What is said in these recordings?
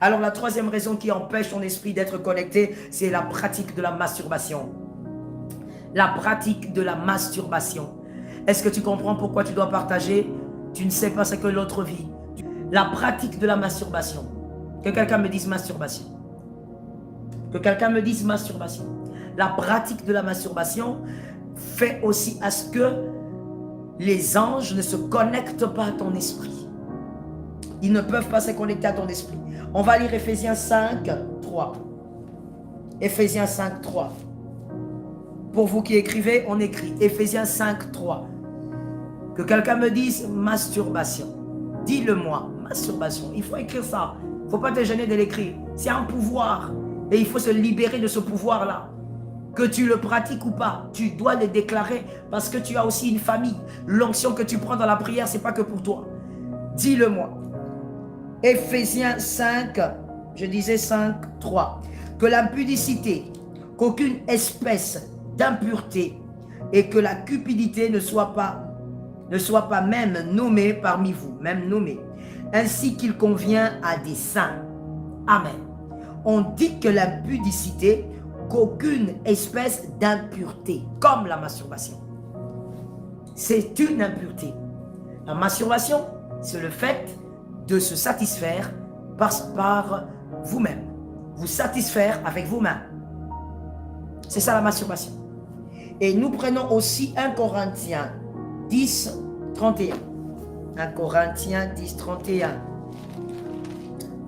Alors la troisième raison qui empêche ton esprit d'être connecté, c'est la pratique de la masturbation. La pratique de la masturbation. Est-ce que tu comprends pourquoi tu dois partager? Tu ne sais pas ce que l'autre vit. La pratique de la masturbation. Que quelqu'un me dise masturbation. Que quelqu'un me dise masturbation. La pratique de la masturbation fait aussi à ce que les anges ne se connectent pas à ton esprit. Ils ne peuvent pas se connecter à ton esprit. On va lire Ephésiens 5, 3. Ephésiens 5, 3. Pour vous qui écrivez, on écrit Ephésiens 5, 3. Que quelqu'un me dise masturbation. Dis-le-moi, masturbation. Il faut écrire ça. Il ne faut pas te gêner de l'écrire. C'est un pouvoir. Et il faut se libérer de ce pouvoir-là. Que tu le pratiques ou pas, tu dois le déclarer parce que tu as aussi une famille. L'onction que tu prends dans la prière, ce n'est pas que pour toi. Dis-le-moi. Ephésiens 5, je disais 5, 3. Que l'impudicité, qu'aucune espèce d'impureté et que la cupidité ne soit pas même nommée parmi vous, même nommée, ainsi qu'il convient à des saints. Amen. On dit que l'impudicité, qu'aucune espèce d'impureté, comme la masturbation. C'est une impureté. La masturbation, c'est le fait de se satisfaire par vous-même. Vous satisfaire avec vos mains. C'est ça la masturbation. Et nous prenons aussi 1 Corinthiens 10, 31. 1 Corinthiens 10, 31.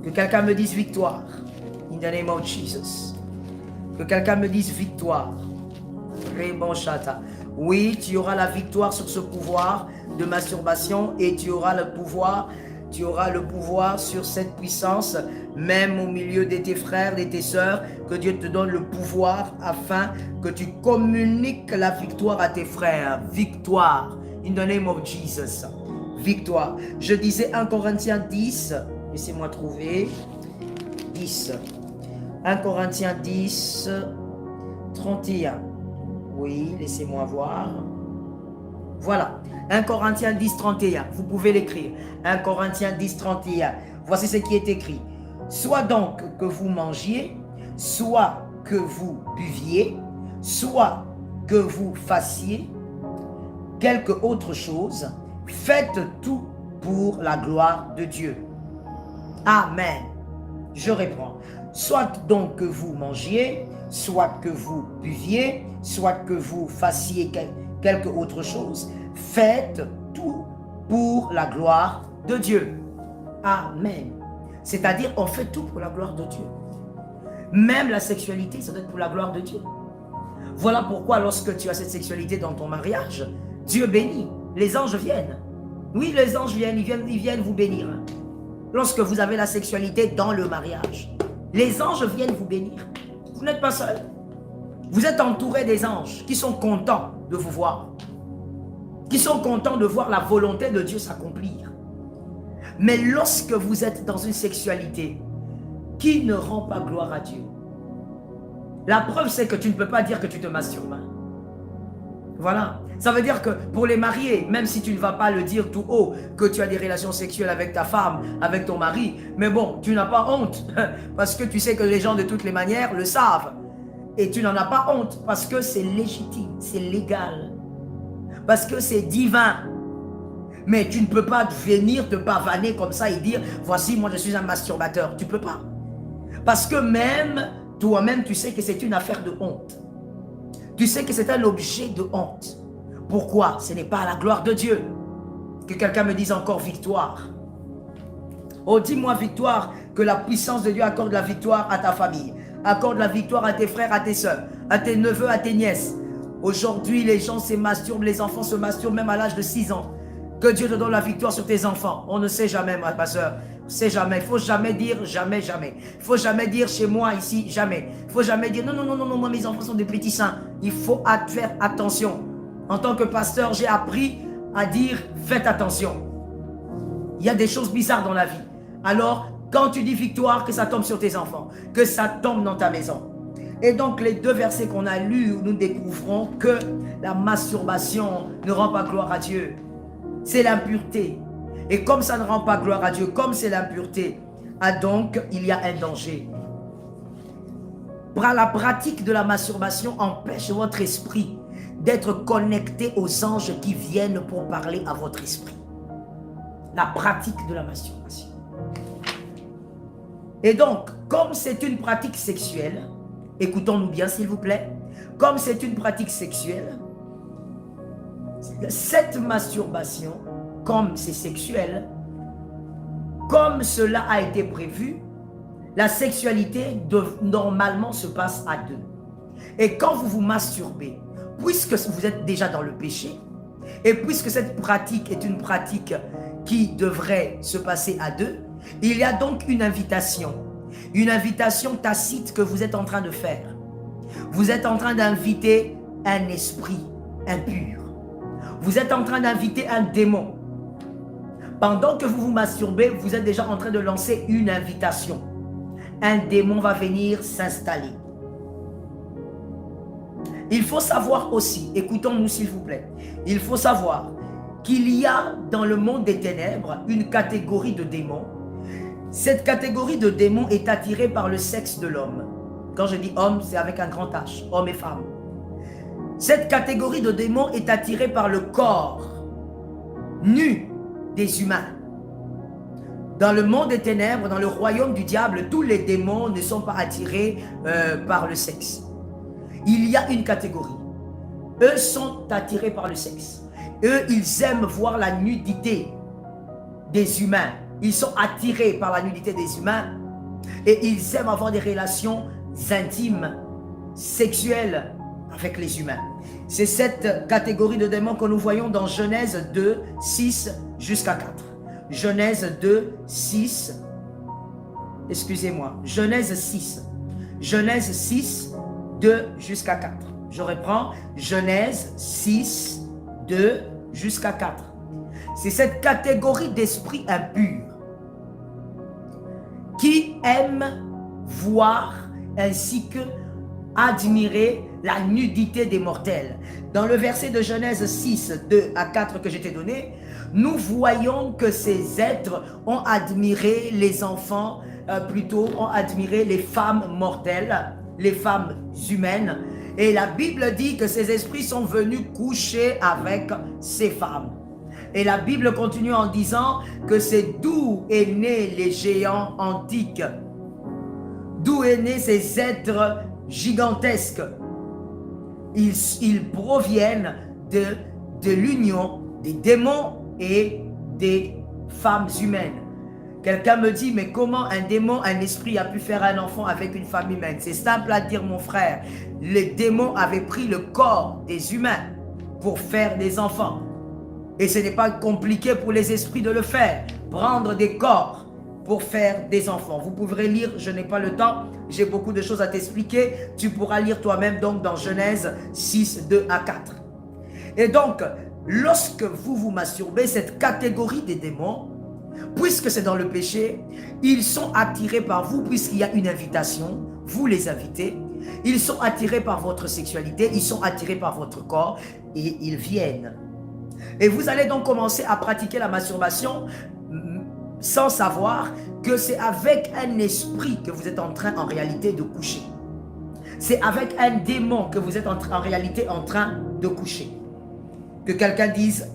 Que quelqu'un me dise victoire. In the name of Jesus. Que quelqu'un me dise victoire. Oui, tu auras la victoire sur ce pouvoir de masturbation et tu auras le pouvoir sur cette puissance, même au milieu de tes frères, de tes sœurs, que Dieu te donne le pouvoir afin que tu communiques la victoire à tes frères. Victoire. In the name of Jesus. Victoire. Je disais 1 Corinthiens 10. Laissez-moi trouver. 10. 1 Corinthiens 10, 31. Oui, laissez-moi voir. Voilà. 1 Corinthiens 10, 31. Vous pouvez l'écrire. 1 Corinthiens 10, 31. Voici ce qui est écrit. Soit donc que vous mangiez, soit que vous buviez, soit que vous fassiez quelque autre chose, faites tout pour la gloire de Dieu. Amen. Je reprends. Soit donc que vous mangiez, soit que vous buviez, soit que vous fassiez quelque autre chose, faites tout pour la gloire de Dieu. Amen. C'est-à-dire, on fait tout pour la gloire de Dieu. Même la sexualité, ça doit être pour la gloire de Dieu. Voilà pourquoi lorsque tu as cette sexualité dans ton mariage, Dieu bénit. Les anges viennent. Oui, les anges viennent, ils viennent vous bénir. Lorsque vous avez la sexualité dans le mariage, les anges viennent vous bénir. Vous n'êtes pas seul. Vous êtes entouré des anges qui sont contents de vous voir. Qui sont contents de voir la volonté de Dieu s'accomplir. Mais lorsque vous êtes dans une sexualité qui ne rend pas gloire à Dieu, la preuve c'est que tu ne peux pas dire que tu te masturbes. Voilà. Ça veut dire que pour les mariés, même si tu ne vas pas le dire tout haut, que tu as des relations sexuelles avec ta femme, avec ton mari, mais bon, tu n'as pas honte, parce que tu sais que les gens de toutes les manières le savent. Et tu n'en as pas honte, parce que c'est légitime, c'est légal, parce que c'est divin. Mais tu ne peux pas venir te pavaner comme ça et dire, voici, moi je suis un masturbateur. Tu ne peux pas. Parce que même, toi-même, tu sais que c'est une affaire de honte. Tu sais que c'est un objet de honte. Pourquoi? Ce n'est pas à la gloire de Dieu. Que quelqu'un me dise encore victoire. Oh, dis-moi victoire, que la puissance de Dieu accorde la victoire à ta famille. Accorde la victoire à tes frères, à tes soeurs, à tes neveux, à tes nièces. Aujourd'hui, les gens se masturbent, les enfants se masturbent même à l'âge de 6 ans. Que Dieu te donne la victoire sur tes enfants. On ne sait jamais, ma soeur. On ne sait jamais. Il ne faut jamais dire jamais, jamais. Il ne faut jamais dire chez moi, ici, jamais. Il ne faut jamais dire non, non, non, non, non, moi mes enfants sont des petits saints. Il faut faire attention. En tant que pasteur, j'ai appris à dire faites attention. Il y a des choses bizarres dans la vie. Alors, quand tu dis victoire, que ça tombe sur tes enfants. Que ça tombe dans ta maison. Et donc, les deux versets qu'on a lus, nous découvrons que la masturbation ne rend pas gloire à Dieu. C'est l'impureté. Et comme ça ne rend pas gloire à Dieu, comme c'est l'impureté, donc il y a un danger. La pratique de la masturbation empêche votre esprit d'être connecté aux anges qui viennent pour parler à votre esprit. La pratique de la masturbation. Et donc, comme c'est une pratique sexuelle, écoutons-nous bien s'il vous plaît, comme c'est une pratique sexuelle, cette masturbation, comme c'est sexuel, comme cela a été prévu, la sexualité normalement se passe à deux. Et quand vous vous masturbez, puisque vous êtes déjà dans le péché, et puisque cette pratique est une pratique qui devrait se passer à deux, il y a donc une invitation tacite que vous êtes en train de faire. Vous êtes en train d'inviter un esprit impur. Vous êtes en train d'inviter un démon. Pendant que vous vous masturbez, vous êtes déjà en train de lancer une invitation. Un démon va venir s'installer. Il faut savoir aussi, écoutons-nous s'il vous plaît, il faut savoir qu'il y a dans le monde des ténèbres une catégorie de démons. Cette catégorie de démons est attirée par le sexe de l'homme. Quand je dis homme, c'est avec un grand H, homme et femme. Cette catégorie de démons est attirée par le corps nu des humains. Dans le monde des ténèbres, dans le royaume du diable, tous les démons ne sont pas attirés par le sexe. Il y a une catégorie. Eux sont attirés par le sexe. Eux, ils aiment voir la nudité des humains. Ils sont attirés par la nudité des humains et ils aiment avoir des relations intimes, sexuelles avec les humains. C'est cette catégorie de démons que nous voyons dans Genèse 2, 6 jusqu'à 4. Genèse 2, 6, excusez-moi, Genèse 6. Genèse 6, 2 jusqu'à 4. Je reprends, Genèse 6, 2 jusqu'à 4. C'est cette catégorie d'esprit impur qui aime voir ainsi que admirer la nudité des mortels. Dans le verset de Genèse 6, 2 à 4 que je t'ai donné, nous voyons que ces êtres ont admiré les enfants, plutôt ont admiré les femmes mortelles, les femmes humaines. Et la Bible dit que ces esprits sont venus coucher avec ces femmes. Et la Bible continue en disant que c'est d'où est né les géants antiques, d'où est né ces êtres gigantesques. Ils proviennent de l'union des démons et des femmes humaines. Quelqu'un me dit, mais comment un démon, un esprit a pu faire un enfant avec une femme humaine? C'est simple à dire, mon frère. Les démons avaient pris le corps des humains pour faire des enfants. Et ce n'est pas compliqué pour les esprits de le faire. Prendre des corps pour faire des enfants. Vous pourrez lire, je n'ai pas le temps, j'ai beaucoup de choses à t'expliquer. Tu pourras lire toi-même donc dans Genèse 6, 2 à 4. Et donc, lorsque vous vous masturbez, cette catégorie des démons, puisque c'est dans le péché, ils sont attirés par vous puisqu'il y a une invitation, vous les invitez. Ils sont attirés par votre sexualité, ils sont attirés par votre corps et ils viennent. Et vous allez donc commencer à pratiquer la masturbation sans savoir que c'est avec un esprit que vous êtes en train en réalité de coucher. C'est avec un démon que vous êtes en réalité en train de coucher. Que quelqu'un dise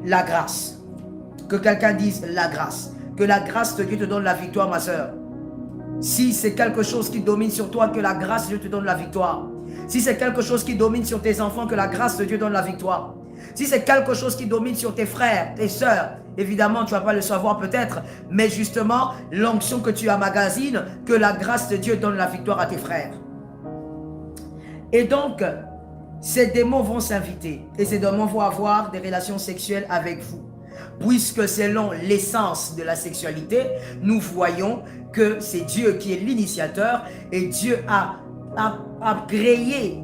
la grâce. Que quelqu'un dise la grâce. Que la grâce de Dieu te donne la victoire, ma soeur. Si c'est quelque chose qui domine sur toi, que la grâce de Dieu te donne la victoire. Si c'est quelque chose qui domine sur tes enfants, que la grâce de Dieu donne la victoire. Si c'est quelque chose qui domine sur tes frères, tes sœurs, évidemment, tu ne vas pas le savoir peut-être, mais justement, l'onction que tu emmagasines, que la grâce de Dieu donne la victoire à tes frères. Et donc, ces démons vont s'inviter et ces démons vont avoir des relations sexuelles avec vous. Puisque selon l'essence de la sexualité, nous voyons que c'est Dieu qui est l'initiateur et Dieu a créé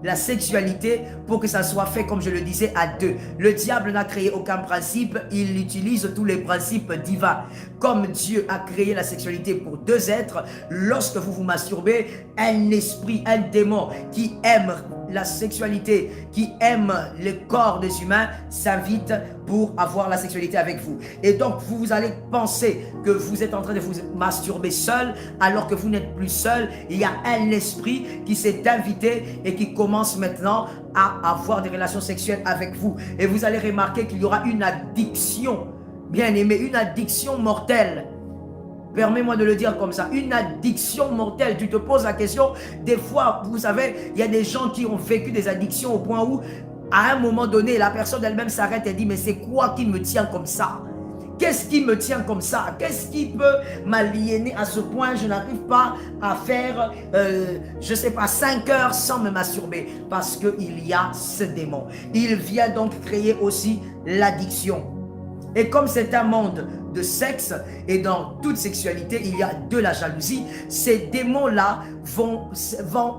la sexualité pour que ça soit fait, comme je le disais, à deux. Le diable n'a créé aucun principe, il utilise tous les principes divins. Comme Dieu a créé la sexualité pour deux êtres, lorsque vous vous masturbez, un esprit, un démon qui aime la sexualité, qui aime le corps des humains, s'invite pour avoir la sexualité avec vous. Et donc, vous allez penser que vous êtes en train de vous masturber seul, alors que vous n'êtes plus seul. Il y a un esprit qui s'est invité et qui commence maintenant à avoir des relations sexuelles avec vous. Et vous allez remarquer qu'il y aura une addiction, bien aimé, une addiction mortelle. Permets-moi de le dire comme ça, une addiction mortelle. Tu te poses la question, des fois, vous savez, il y a des gens qui ont vécu des addictions au point où, à un moment donné, la personne elle-même s'arrête et dit, mais c'est quoi qui me tient comme ça? Qu'est-ce qui me tient comme ça? Qu'est-ce qui peut m'aliéner à ce point? Je n'arrive pas à faire, je ne sais pas, 5 heures sans me masturber. Parce qu'il y a ce démon. Il vient donc créer aussi l'addiction. Et comme c'est un monde de sexe et dans toute sexualité, il y a de la jalousie, ces démons-là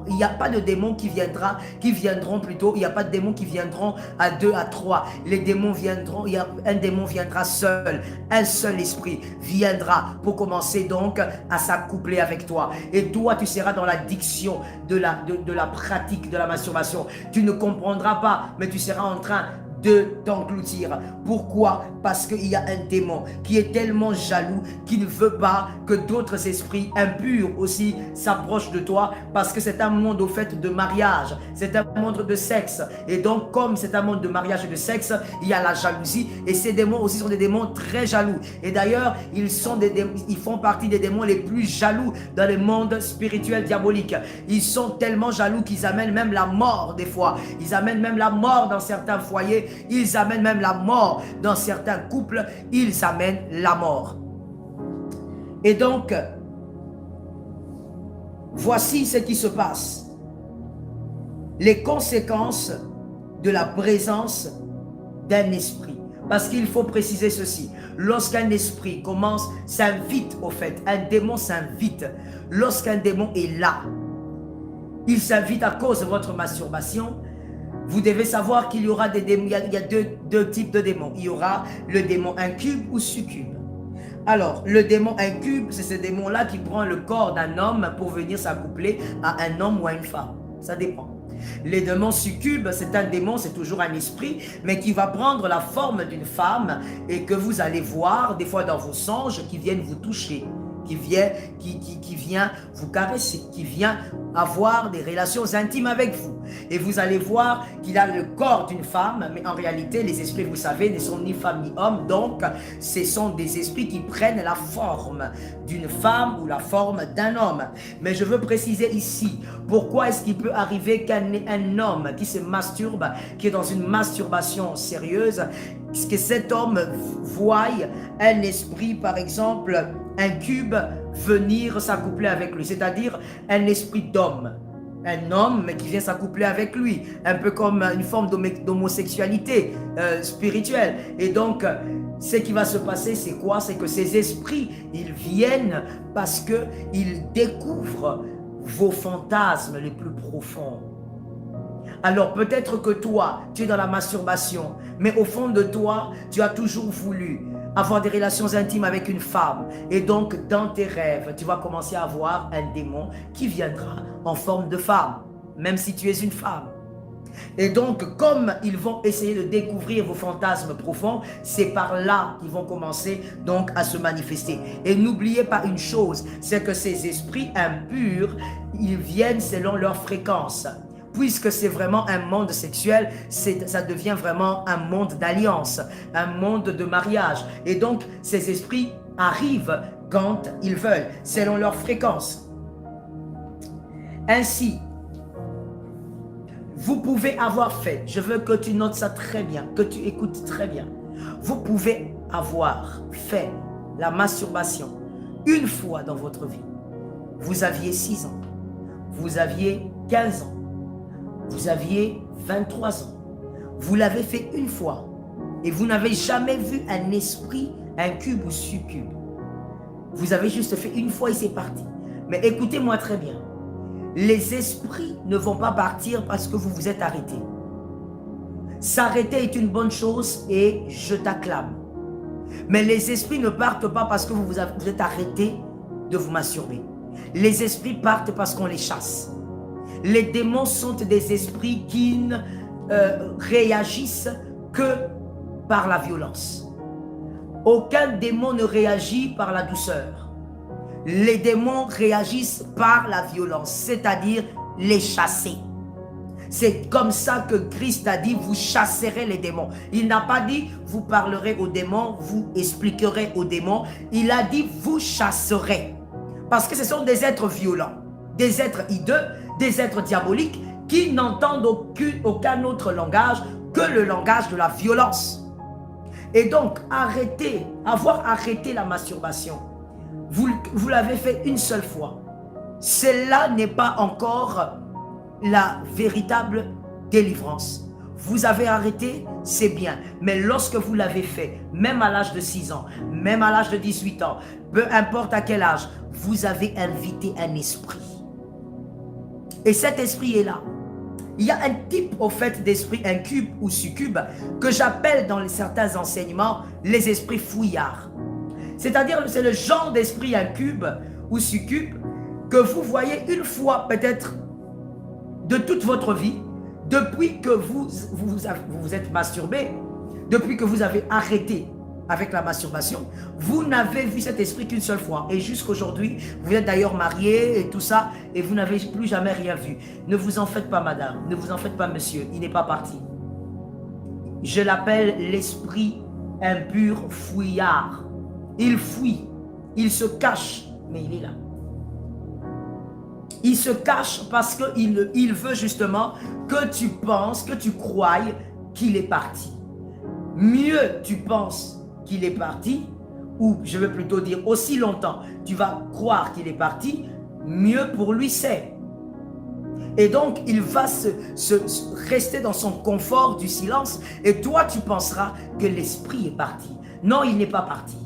il n'y a pas de démons qui viendront plutôt, il n'y a pas de démons qui viendront à 2, à 3. Les démons viendront, un démon viendra seul, un seul esprit viendra pour commencer donc à s'accoupler avec toi. Et toi, tu seras dans l'addiction de la pratique de la masturbation. Tu ne comprendras pas, mais tu seras en train de t'engloutir. Pourquoi? Parce qu'il y a un démon qui est tellement jaloux qu'il ne veut pas que d'autres esprits impurs aussi s'approchent de toi, parce que c'est un monde au fait de mariage, c'est un monde de sexe. Et donc, comme c'est un monde de mariage et de sexe, il y a la jalousie, et ces démons aussi sont des démons très jaloux. Et d'ailleurs, ils font partie des démons les plus jaloux dans le monde spirituel diabolique. Ils sont tellement jaloux qu'ils amènent même la mort des fois. Ils amènent même la mort dans certains foyers. Ils amènent même la mort dans certains couples. Ils amènent la mort. Et donc, voici ce qui se passe. Les conséquences de la présence d'un esprit. Parce qu'il faut préciser ceci. Lorsqu'un esprit s'invite au fait, un démon s'invite. Lorsqu'un démon est là, il s'invite à cause de votre masturbation. Vous devez savoir qu'il y aura des démons, il y a deux types de démons. Il y aura le démon incube ou succube. Alors, le démon incube, c'est ce démon-là qui prend le corps d'un homme pour venir s'accoupler à un homme ou à une femme. Ça dépend. Les démons succubes, c'est un démon, c'est toujours un esprit, mais qui va prendre la forme d'une femme et que vous allez voir, des fois dans vos songes, qui viennent vous toucher, qui vient vous caresser, qui vient avoir des relations intimes avec vous. Et vous allez voir qu'il a le corps d'une femme, mais en réalité, les esprits, vous savez, ne sont ni femme ni homme. Donc, ce sont des esprits qui prennent la forme d'une femme ou la forme d'un homme. Mais je veux préciser ici, pourquoi est-ce qu'il peut arriver qu'un homme qui se masturbe, qui est dans une masturbation sérieuse, que cet homme voie un esprit, par exemple, incube, venir s'accoupler avec lui, c'est-à-dire un esprit d'homme. Un homme qui vient s'accoupler avec lui, un peu comme une forme d'homosexualité spirituelle. Et donc, ce qui va se passer, c'est quoi? C'est que ces esprits, ils viennent parce qu'ils découvrent vos fantasmes les plus profonds. Alors peut-être que toi, tu es dans la masturbation, mais au fond de toi, tu as toujours voulu avoir des relations intimes avec une femme. Et donc, dans tes rêves, tu vas commencer à avoir un démon qui viendra en forme de femme, même si tu es une femme. Et donc, comme ils vont essayer de découvrir vos fantasmes profonds, c'est par là qu'ils vont commencer donc à se manifester. Et n'oubliez pas une chose, c'est que ces esprits impurs, ils viennent selon leur fréquence. Puisque c'est vraiment un monde sexuel, ça devient vraiment un monde d'alliance, un monde de mariage. Et donc, ces esprits arrivent quand ils veulent, selon leur fréquence. Ainsi, vous pouvez avoir fait, je veux que tu notes ça très bien, que tu écoutes très bien. Vous pouvez avoir fait la masturbation une fois dans votre vie. Vous aviez 6 ans, vous aviez 15 ans, vous aviez 23 ans. Vous l'avez fait une fois et vous n'avez jamais vu un esprit incube ou succube. Vous avez juste fait une fois et c'est parti. Mais écoutez-moi très bien. Les esprits ne vont pas partir parce que vous vous êtes arrêté. S'arrêter est une bonne chose et je t'acclame. Mais les esprits ne partent pas parce que vous êtes arrêté de vous masturber. Les esprits partent parce qu'on les chasse. Les démons sont des esprits qui ne réagissent que par la violence. Aucun démon ne réagit par la douceur. Les démons réagissent par la violence, c'est-à-dire les chasser. C'est comme ça que Christ a dit, vous chasserez les démons. Il n'a pas dit, vous parlerez aux démons, vous expliquerez aux démons. Il a dit, vous chasserez. Parce que ce sont des êtres violents, des êtres hideux, des êtres diaboliques qui n'entendent aucun autre langage que le langage de la violence. Et donc, avoir arrêté la masturbation, vous l'avez fait une seule fois. Cela n'est pas encore la véritable délivrance. Vous avez arrêté, c'est bien. Mais lorsque vous l'avez fait, même à l'âge de 6 ans, même à l'âge de 18 ans, peu importe à quel âge, vous avez invité un esprit. Et cet esprit est là. Il y a un type au fait d'esprit incube ou succube que j'appelle dans certains enseignements les esprits fouillards. C'est-à-dire c'est le genre d'esprit incube ou succube que vous voyez une fois peut-être de toute votre vie, depuis que vous êtes masturbé, depuis que vous avez arrêté avec la masturbation, vous n'avez vu cet esprit qu'une seule fois. Et jusqu'aujourd'hui, vous êtes d'ailleurs marié et tout ça, et vous n'avez plus jamais rien vu. Ne vous en faites pas, madame, ne vous en faites pas, monsieur, il n'est pas parti. Je l'appelle l'esprit impur fouillard. Il fouille, il se cache, mais il est là. Il se cache parce qu'il veut justement que tu penses, que tu croies qu'il est parti. Mieux tu penses qu'il est parti, ou je veux plutôt dire aussi longtemps tu vas croire qu'il est parti, mieux pour lui c'est. Et donc il va rester dans son confort du silence, et toi tu penseras que l'esprit est parti. Non, il n'est pas parti.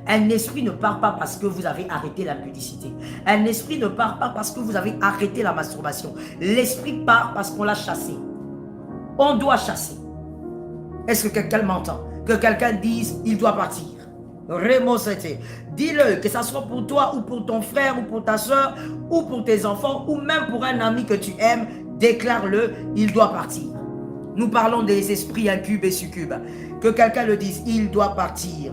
Un esprit ne part pas parce que vous avez arrêté la pudicité. Un esprit ne part pas parce que vous avez arrêté la masturbation. L'esprit part parce qu'on l'a chassé. On doit chasser. Est-ce que quelqu'un m'entend? Que quelqu'un dise, il doit partir. Dis-le, que ce soit pour toi ou pour ton frère ou pour ta soeur ou pour tes enfants ou même pour un ami que tu aimes, déclare-le, il doit partir. Nous parlons des esprits incubes et succubes. Que quelqu'un le dise, il doit partir.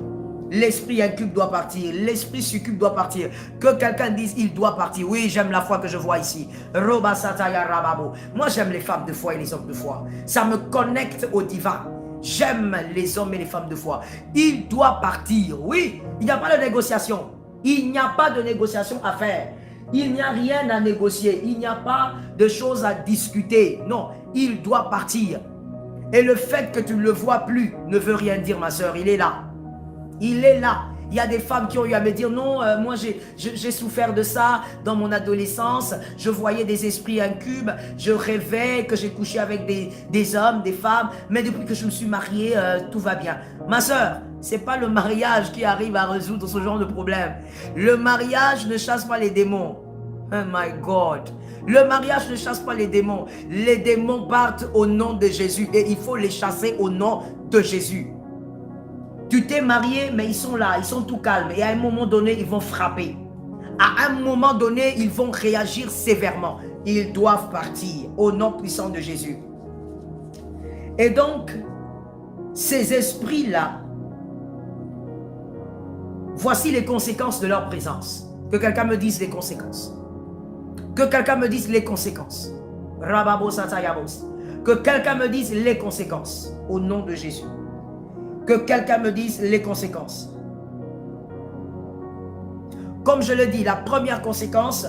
L'esprit incube doit partir, l'esprit succube doit partir. Que quelqu'un dise, il doit partir. Oui, j'aime la foi que je vois ici. Moi, j'aime les femmes de foi et les hommes de foi. Ça me connecte au divin. J'aime les hommes et les femmes de foi. Il doit partir. Oui, il n'y a pas de négociation. Il n'y a pas de négociation à faire. Il n'y a rien à négocier. Il n'y a pas de choses à discuter. Non, il doit partir. Et le fait que tu ne le vois plus ne veut rien dire, ma soeur. Il est là. Il est là. Il y a des femmes qui ont eu à me dire, non, moi j'ai souffert de ça dans mon adolescence. Je voyais des esprits incubes. Je rêvais que j'ai couché avec des hommes, des femmes. Mais depuis que je me suis mariée, tout va bien. Ma soeur, c'est pas le mariage qui arrive à résoudre ce genre de problème. Le mariage ne chasse pas les démons. Oh my God. Le mariage ne chasse pas les démons. Les démons partent au nom de Jésus. Et il faut les chasser au nom de Jésus. Tu t'es marié, mais ils sont là, ils sont tout calmes. Et à un moment donné, ils vont frapper. À un moment donné, ils vont réagir sévèrement. Ils doivent partir au nom puissant de Jésus. Et donc, ces esprits-là, voici les conséquences de leur présence. Que quelqu'un me dise les conséquences. Que quelqu'un me dise les conséquences. Que quelqu'un me dise les conséquences au nom de Jésus. Que quelqu'un me dise les conséquences. Comme je le dis, la première conséquence,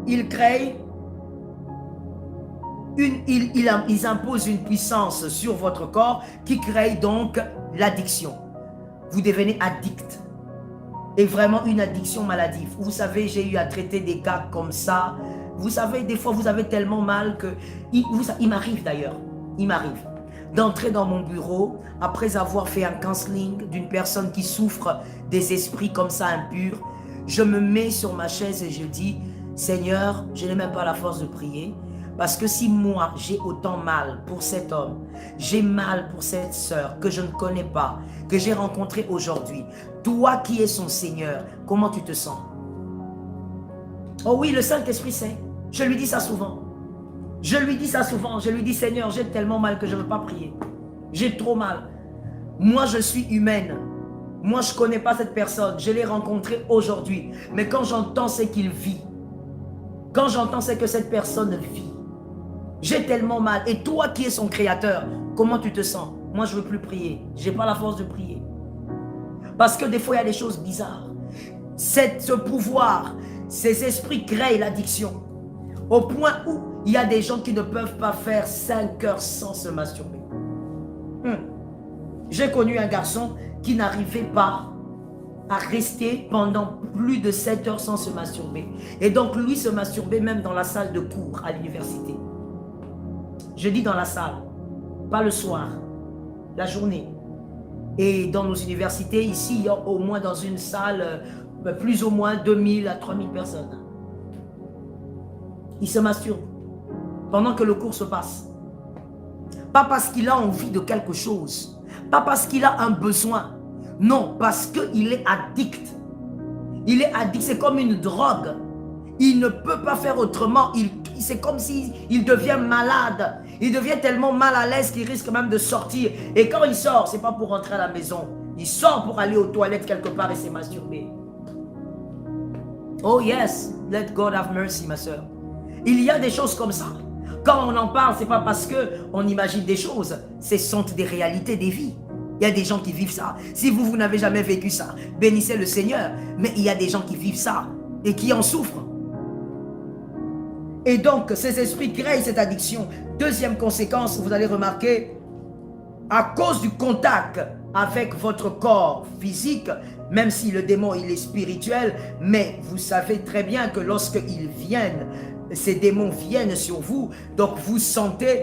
ils créent, ils imposent une puissance sur votre corps qui crée donc l'addiction. Vous devenez addict. Et vraiment une addiction maladive. Vous savez, j'ai eu à traiter des cas comme ça. Vous savez, des fois, vous avez tellement mal que... Il m'arrive d'ailleurs, il m'arrive d'entrer dans mon bureau après avoir fait un counseling d'une personne qui souffre des esprits comme ça impurs. Je me mets sur ma chaise et je dis, Seigneur, je n'ai même pas la force de prier. Parce que si moi, j'ai autant mal pour cet homme, j'ai mal pour cette sœur que je ne connais pas, que j'ai rencontrée aujourd'hui, toi qui es son Seigneur, comment tu te sens? Oh oui, le Saint-Esprit sait. Je lui dis ça souvent. Je lui dis ça souvent, je lui dis Seigneur, j'ai tellement mal que je ne veux pas prier. J'ai trop mal. Moi, je suis humaine. Moi, je ne connais pas cette personne. Je l'ai rencontrée aujourd'hui. Mais quand j'entends ce qu'il vit, quand j'entends ce que cette personne vit, j'ai tellement mal. Et toi qui es son créateur, comment tu te sens? Moi, je ne veux plus prier. Je n'ai pas la force de prier. Parce que des fois, il y a des choses bizarres. Ce pouvoir, ces esprits créent l'addiction. Au point où il y a des gens qui ne peuvent pas faire 5 heures sans se masturber. J'ai connu un garçon qui n'arrivait pas à rester pendant plus de 7 heures sans se masturber. Et donc lui se masturbait même dans la salle de cours à l'université. Je dis dans la salle, pas le soir, la journée. Et dans nos universités, ici, il y a au moins dans une salle, plus ou moins 2000 à 3000 personnes. Il se masturbe pendant que le cours se passe. Pas parce qu'il a envie de quelque chose, pas parce qu'il a un besoin. Non, parce qu'il est addict. Il est addict, c'est comme une drogue. Il ne peut pas faire autrement. C'est comme s'il devient malade. Il devient tellement mal à l'aise qu'il risque même de sortir. Et quand il sort, ce n'est pas pour rentrer à la maison. Il sort pour aller aux toilettes quelque part et se masturber. Oh yes, let God have mercy, ma soeur. Il y a des choses comme ça. Quand on en parle, ce n'est pas parce qu'on imagine des choses. Ce sont des réalités des vies. Il y a des gens qui vivent ça. Si vous n'avez jamais vécu ça, bénissez le Seigneur. Mais il y a des gens qui vivent ça et qui en souffrent. Et donc, ces esprits créent cette addiction. Deuxième conséquence, vous allez remarquer, à cause du contact avec votre corps physique, même si le démon il est spirituel, mais vous savez très bien que lorsqu'ils viennent, ces démons viennent sur vous, donc vous sentez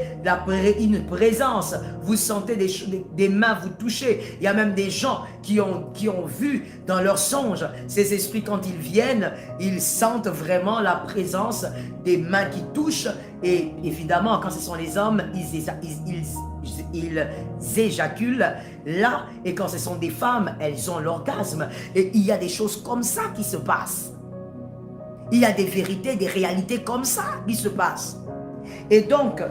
une présence, vous sentez des mains vous toucher. Il y a même des gens qui ont vu dans leurs songes, ces esprits quand ils viennent, ils sentent vraiment la présence des mains qui touchent. Et évidemment, quand ce sont les hommes, ils éjaculent là, et quand ce sont des femmes, elles ont l'orgasme. Et il y a des choses comme ça qui se passent. Il y a des vérités, des réalités comme ça qui se passent. Et donc,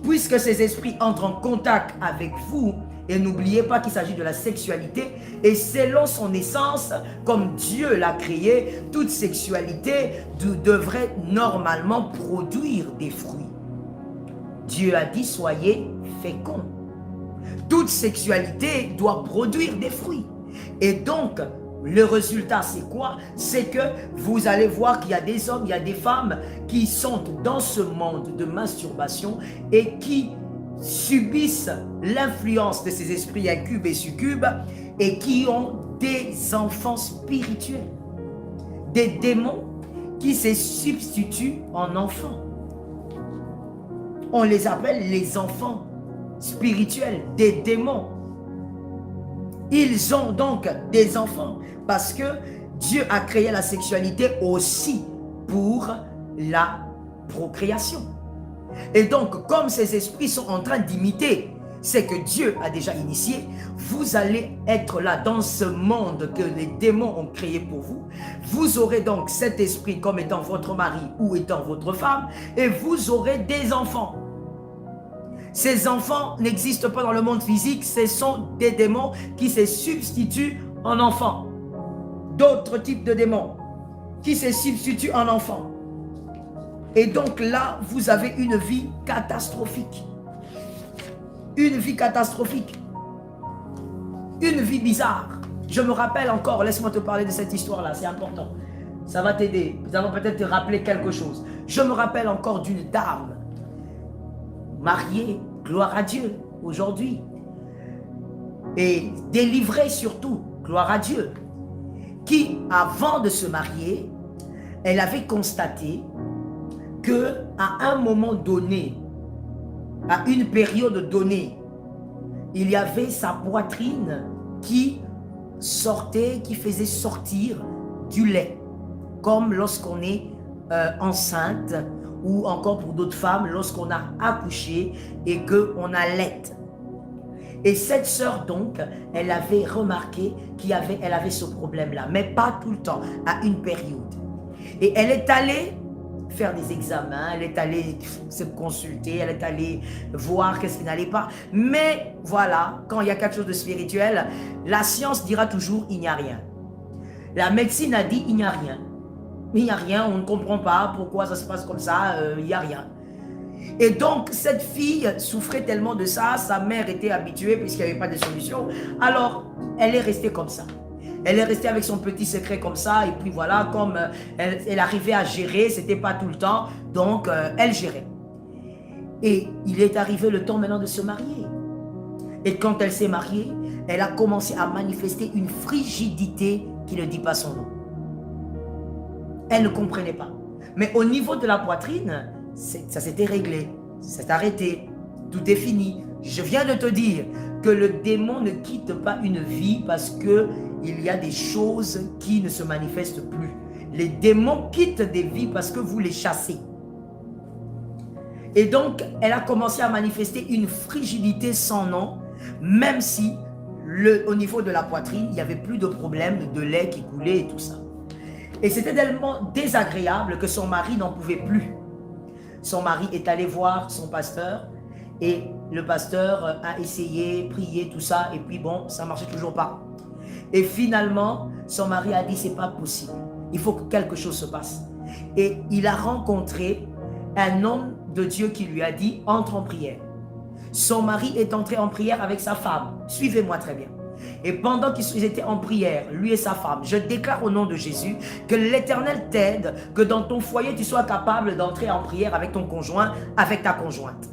puisque ces esprits entrent en contact avec vous, et n'oubliez pas qu'il s'agit de la sexualité, et selon son essence, comme Dieu l'a créé, toute sexualité devrait normalement produire des fruits. Dieu a dit, soyez féconds. Toute sexualité doit produire des fruits. Et donc, le résultat, c'est quoi? C'est que vous allez voir qu'il y a des hommes, il y a des femmes qui sont dans ce monde de masturbation et qui subissent l'influence de ces esprits incubes et succubes et qui ont des enfants spirituels, des démons qui se substituent en enfants. On les appelle les enfants spirituels, des démons. Ils ont donc des enfants parce que Dieu a créé la sexualité aussi pour la procréation. Et donc, comme ces esprits sont en train d'imiter ce que Dieu a déjà initié, vous allez être là dans ce monde que les démons ont créé pour vous. Vous aurez donc cet esprit comme étant votre mari ou étant votre femme et vous aurez des enfants. Ces enfants n'existent pas dans le monde physique, ce sont des démons qui se substituent en enfants. D'autres types de démons qui se substituent en enfants. Et donc là, vous avez une vie catastrophique. Une vie catastrophique. Une vie bizarre. Je me rappelle encore, laisse-moi te parler de cette histoire-là, c'est important. Ça va t'aider. Nous allons peut-être te rappeler quelque chose. Je me rappelle encore d'une dame mariée, gloire à Dieu, aujourd'hui. Et délivrée surtout, gloire à Dieu. Qui, avant de se marier, elle avait constaté qu'à un moment donné, à une période donnée, il y avait sa poitrine qui sortait, qui faisait sortir du lait. Comme lorsqu'on est enceinte, ou encore pour d'autres femmes, lorsqu'on a accouché et qu'on allait. Et cette sœur donc, elle avait remarqué elle avait ce problème-là, mais pas tout le temps, à une période. Et elle est allée faire des examens, elle est allée se consulter, elle est allée voir qu'est-ce qui n'allait pas. Mais voilà, quand il y a quelque chose de spirituel, la science dira toujours il n'y a rien. La médecine a dit il n'y a rien. Il n'y a rien, on ne comprend pas pourquoi ça se passe comme ça, il n'y a rien. Et donc, cette fille souffrait tellement de ça, sa mère était habituée puisqu'il n'y avait pas de solution. Alors, elle est restée comme ça. Elle est restée avec son petit secret comme ça, et puis voilà, comme elle arrivait à gérer, c'était pas tout le temps, donc elle gérait. Et il est arrivé le temps maintenant de se marier. Et quand elle s'est mariée, elle a commencé à manifester une frigidité qui ne dit pas son nom. Elle ne comprenait pas. Mais au niveau de la poitrine, ça s'était réglé, c'est arrêté, tout est fini. Je viens de te dire que le démon ne quitte pas une vie parce qu'il y a des choses qui ne se manifestent plus. Les démons quittent des vies parce que vous les chassez. Et donc, elle a commencé à manifester une frigidité sans nom, même si au niveau de la poitrine, il n'y avait plus de problème de lait qui coulait et tout ça. Et c'était tellement désagréable que son mari n'en pouvait plus. Son mari est allé voir son pasteur et le pasteur a essayé, prié, tout ça, et puis bon, ça ne marchait toujours pas. Et finalement, son mari a dit, c'est pas possible, il faut que quelque chose se passe. Et il a rencontré un homme de Dieu qui lui a dit, entre en prière. Son mari est entré en prière avec sa femme, suivez-moi très bien. Et pendant qu'ils étaient en prière, lui et sa femme, je déclare au nom de Jésus que l'Éternel t'aide, que dans ton foyer tu sois capable d'entrer en prière avec ton conjoint, avec ta conjointe.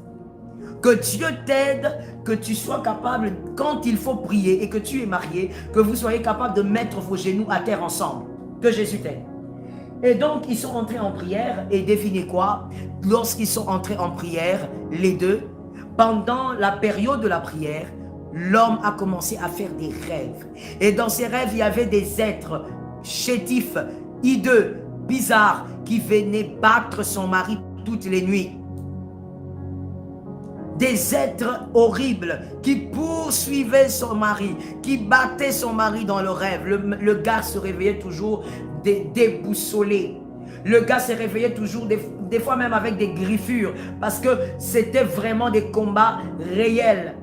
Que Dieu t'aide, que tu sois capable, quand il faut prier et que tu es marié, que vous soyez capable de mettre vos genoux à terre ensemble. Que Jésus t'aide. Et donc ils sont entrés en prière et devinez quoi? Lorsqu'ils sont entrés en prière, les deux, pendant la période de la prière, l'homme a commencé à faire des rêves. Et dans ces rêves, il y avait des êtres chétifs, hideux, bizarres, qui venaient battre son mari toutes les nuits. Des êtres horribles qui poursuivaient son mari, qui battaient son mari dans le rêve. Le gars se réveillait toujours déboussolé. Le gars se réveillait toujours, des fois même avec des griffures, parce que c'était vraiment des combats réels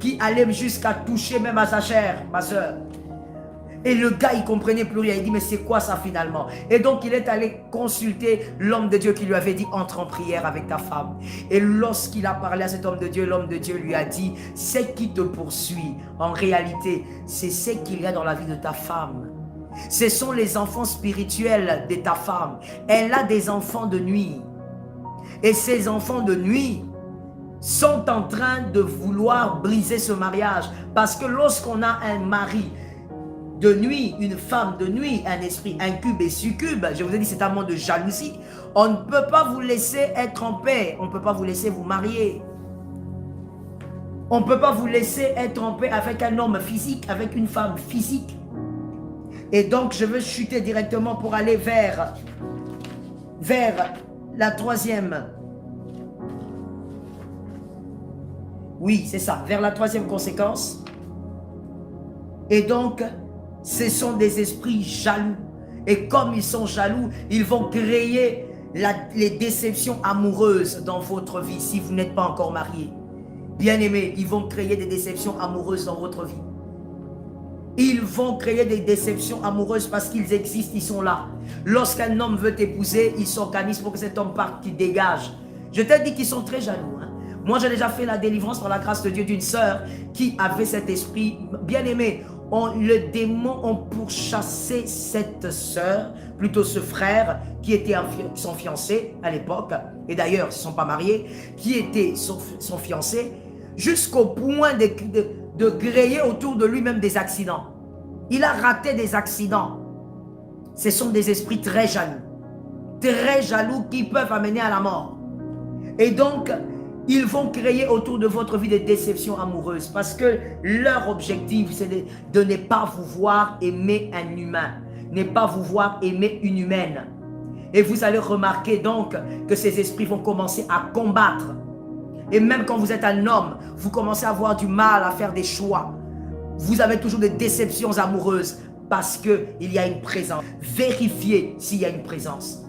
qui allaient jusqu'à toucher même à sa chair, ma soeur. Et le gars, il comprenait plus rien. Il dit, mais c'est quoi ça finalement? Et donc, il est allé consulter l'homme de Dieu qui lui avait dit, entre en prière avec ta femme. Et lorsqu'il a parlé à cet homme de Dieu, l'homme de Dieu lui a dit, ce qui te poursuit, en réalité, c'est ce qu'il y a dans la vie de ta femme. Ce sont les enfants spirituels de ta femme. Elle a des enfants de nuit. Et ces enfants de nuit sont en train de vouloir briser ce mariage. Parce que lorsqu'on a un mari de nuit, une femme de nuit, un esprit incube et succube, je vous ai dit c'est un monde de jalousie, on ne peut pas vous laisser être en paix, on ne peut pas vous laisser vous marier. On ne peut pas vous laisser être en paix avec un homme physique, avec une femme physique. Et donc je veux chuter directement pour aller vers la troisième. Oui, c'est ça, vers la troisième conséquence. Et donc, ce sont des esprits jaloux. Et comme ils sont jaloux, ils vont créer les déceptions amoureuses dans votre vie si vous n'êtes pas encore marié. Bien-aimés, ils vont créer des déceptions amoureuses dans votre vie. Ils vont créer des déceptions amoureuses parce qu'ils existent, ils sont là. Lorsqu'un homme veut t'épouser, il s'organise pour que cet homme parte, qu'il dégage. Je t'ai dit qu'ils sont très jaloux. Hein? Moi, j'ai déjà fait la délivrance par la grâce de Dieu d'une sœur qui avait cet esprit. Bien-aimé, le démon a pourchassé cette sœur, plutôt ce frère qui était son fiancé à l'époque, et d'ailleurs, ils ne sont pas mariés, qui était son fiancé, jusqu'au point de créer autour de lui-même des accidents. Il a raté des accidents. Ce sont des esprits très jaloux qui peuvent amener à la mort. Et donc, ils vont créer autour de votre vie des déceptions amoureuses parce que leur objectif, c'est de ne pas vous voir aimer un humain, ne pas vous voir aimer une humaine. Et vous allez remarquer donc que ces esprits vont commencer à combattre. Et même quand vous êtes un homme, vous commencez à avoir du mal à faire des choix. Vous avez toujours des déceptions amoureuses parce qu'il y a une présence. Vérifiez s'il y a une présence.